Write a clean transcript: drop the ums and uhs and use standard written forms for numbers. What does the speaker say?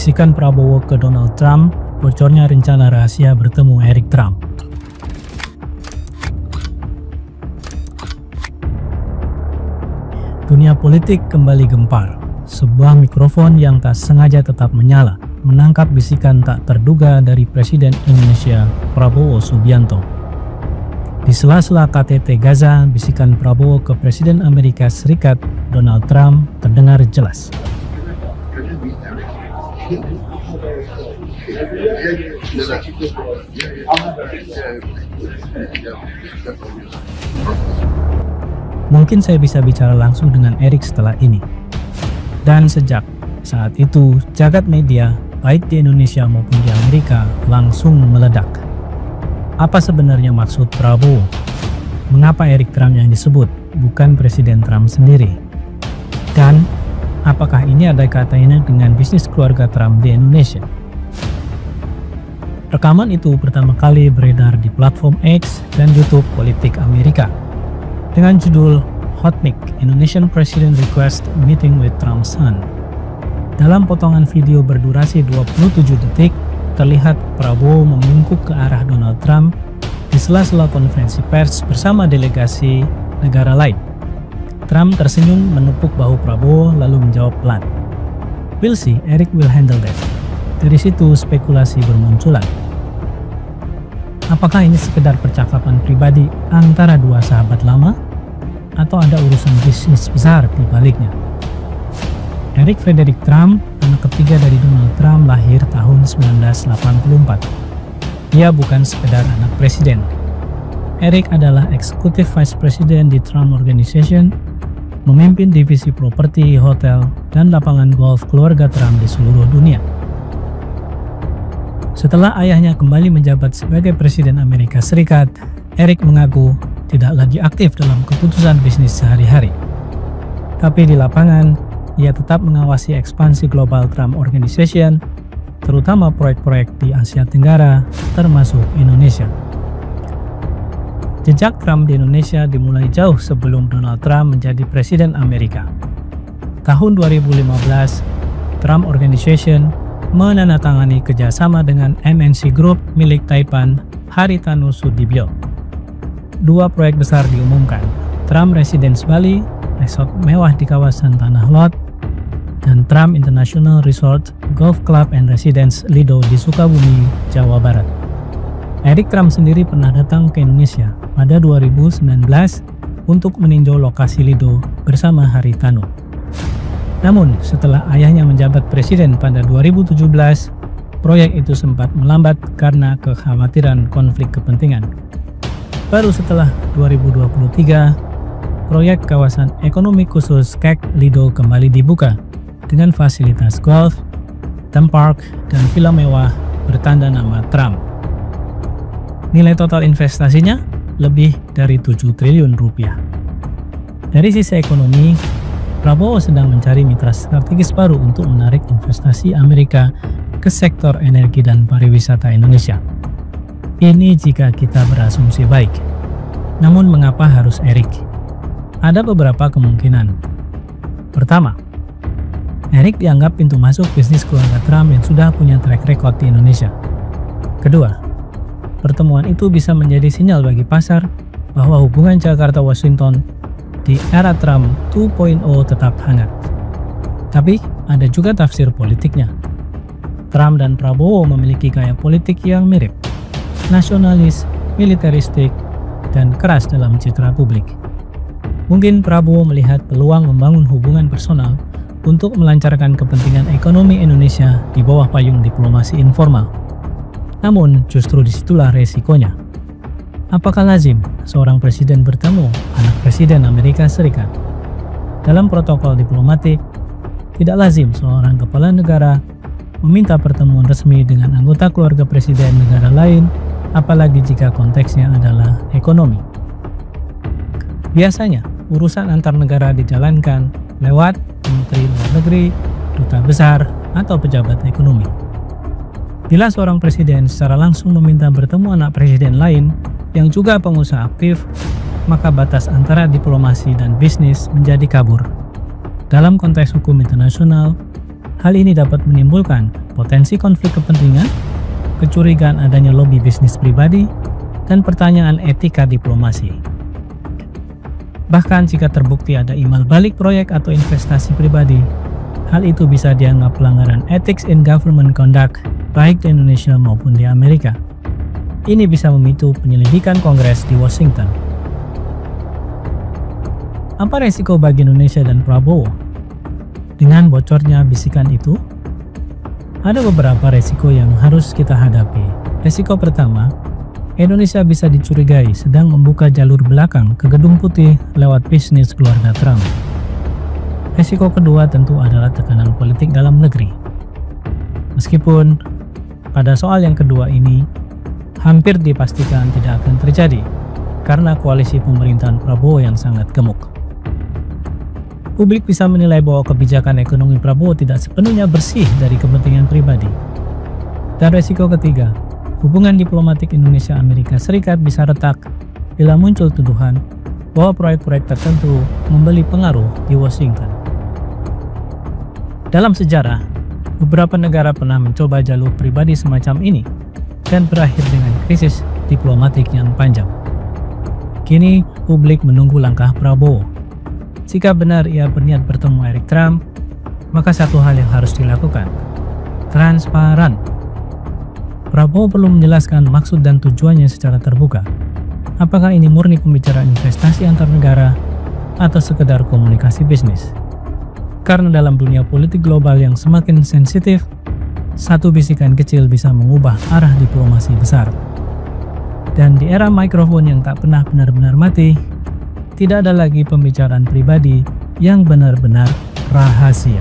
bisikan Prabowo ke Donald Trump, bocornya rencana rahasia bertemu Eric Trump. Dunia politik kembali gempar. Sebuah mikrofon yang tak sengaja tetap menyala, menangkap bisikan tak terduga dari Presiden Indonesia Prabowo Subianto. Di sela-sela KTT Gaza, bisikan Prabowo ke Presiden Amerika Serikat Donald Trump terdengar jelas. Mungkin saya bisa bicara langsung dengan Eric setelah ini. Dan sejak saat itu, jagat media, baik di Indonesia maupun di Amerika, langsung meledak. Apa sebenarnya maksud Prabowo? Mengapa Eric Trump yang disebut, bukan Presiden Trump sendiri? Dan apakah ini ada kaitannya dengan bisnis keluarga Trump di Indonesia? Rekaman itu pertama kali beredar di platform X dan YouTube Politik Amerika dengan judul Hot Mic, Indonesian President Request Meeting with Trump's Son. Dalam potongan video berdurasi 27 detik, terlihat Prabowo membungkuk ke arah Donald Trump di sela-sela konferensi pers bersama delegasi negara lain. Trump tersenyum menepuk bahu Prabowo lalu menjawab pelan, "We'll see, Eric will handle that." Dari situ spekulasi bermunculan. Apakah ini sekedar percakapan pribadi antara dua sahabat lama? Atau ada urusan bisnis besar di baliknya? Eric Frederick Trump, anak ketiga dari Donald Trump, lahir tahun 1984. Dia bukan sekedar anak presiden. Eric adalah Executive Vice President di Trump Organization, memimpin divisi properti, hotel, dan lapangan golf keluarga Trump di seluruh dunia. Setelah ayahnya kembali menjabat sebagai Presiden Amerika Serikat, Eric mengaku tidak lagi aktif dalam keputusan bisnis sehari-hari. Tapi di lapangan, ia tetap mengawasi ekspansi global Trump Organization, terutama proyek-proyek di Asia Tenggara, termasuk Indonesia. Jejak Trump di Indonesia dimulai jauh sebelum Donald Trump menjadi Presiden Amerika. Tahun 2015, Trump Organization menandatangani kerjasama dengan MNC Group milik Taipan Haritanu Sudibyo. Dua proyek besar diumumkan, Trump Residence Bali, resort mewah di kawasan Tanah Lot, dan Trump International Resort, Golf Club and Residence Lido di Sukabumi, Jawa Barat. Eric Trump sendiri pernah datang ke Indonesia pada 2019 untuk meninjau lokasi Lido bersama Haritanu. Namun, setelah ayahnya menjabat presiden pada 2017, proyek itu sempat melambat karena kekhawatiran konflik kepentingan. Baru setelah 2023, proyek kawasan ekonomi khusus KEK Lido kembali dibuka dengan fasilitas golf, theme park, dan villa mewah bertanda nama Trump. Nilai total investasinya lebih dari 7 triliun rupiah. Dari sisi ekonomi, Prabowo sedang mencari mitra strategis baru untuk menarik investasi Amerika ke sektor energi dan pariwisata Indonesia. Ini jika kita berasumsi baik. Namun mengapa harus Eric? Ada beberapa kemungkinan. Pertama, Eric dianggap pintu masuk bisnis keluarga Trump yang sudah punya track record di Indonesia. Kedua, pertemuan itu bisa menjadi sinyal bagi pasar bahwa hubungan Jakarta-Washington di era Trump 2.0 tetap hangat. Tapi ada juga tafsir politiknya. Trump dan Prabowo memiliki gaya politik yang mirip, nasionalis, militeristik, dan keras dalam citra publik. Mungkin Prabowo melihat peluang membangun hubungan personal untuk melancarkan kepentingan ekonomi Indonesia di bawah payung diplomasi informal. Namun justru disitulah resikonya. Apakah lazim seorang presiden bertemu anak presiden Amerika Serikat? Dalam protokol diplomatik, tidak lazim seorang kepala negara meminta pertemuan resmi dengan anggota keluarga presiden negara lain, apalagi jika konteksnya adalah ekonomi. Biasanya, urusan antar negara dijalankan lewat Menteri Luar Negeri, Duta Besar, atau pejabat ekonomi. Bila seorang presiden secara langsung meminta bertemu anak presiden lain yang juga pengusaha aktif, maka batas antara diplomasi dan bisnis menjadi kabur. Dalam konteks hukum internasional, Hal ini dapat menimbulkan potensi konflik kepentingan, kecurigaan adanya lobi bisnis pribadi, dan pertanyaan etika diplomasi. Bahkan jika terbukti ada imbal balik proyek atau investasi pribadi, hal itu bisa dianggap pelanggaran ethics in government conduct baik di Indonesia maupun di Amerika. Ini bisa memicu penyelidikan Kongres di Washington. Apa resiko bagi Indonesia dan Prabowo? Dengan bocornya bisikan itu, ada beberapa resiko yang harus kita hadapi. Resiko pertama, Indonesia bisa dicurigai sedang membuka jalur belakang ke Gedung Putih lewat bisnis keluarga Trump. Resiko kedua tentu adalah tekanan politik dalam negeri. Meskipun pada soal yang kedua ini hampir dipastikan tidak akan terjadi karena koalisi pemerintahan Prabowo yang sangat gemuk. Publik bisa menilai bahwa kebijakan ekonomi Prabowo tidak sepenuhnya bersih dari kepentingan pribadi. Dan resiko ketiga, hubungan diplomatik Indonesia-Amerika Serikat bisa retak bila muncul tuduhan bahwa proyek-proyek tertentu membeli pengaruh di Washington. Dalam sejarah, beberapa negara pernah mencoba jalur pribadi semacam ini dan berakhir dengan krisis diplomatik yang panjang. Kini, publik menunggu langkah Prabowo. Jika benar ia berniat bertemu Eric Trump, maka satu hal yang harus dilakukan, transparan. Prabowo perlu menjelaskan maksud dan tujuannya secara terbuka. Apakah ini murni pembicaraan investasi antar negara atau sekedar komunikasi bisnis? Karena dalam dunia politik global yang semakin sensitif, satu bisikan kecil bisa mengubah arah diplomasi besar. Dan di era mikrofon yang tak pernah benar-benar mati, tidak ada lagi pembicaraan pribadi yang benar-benar rahasia.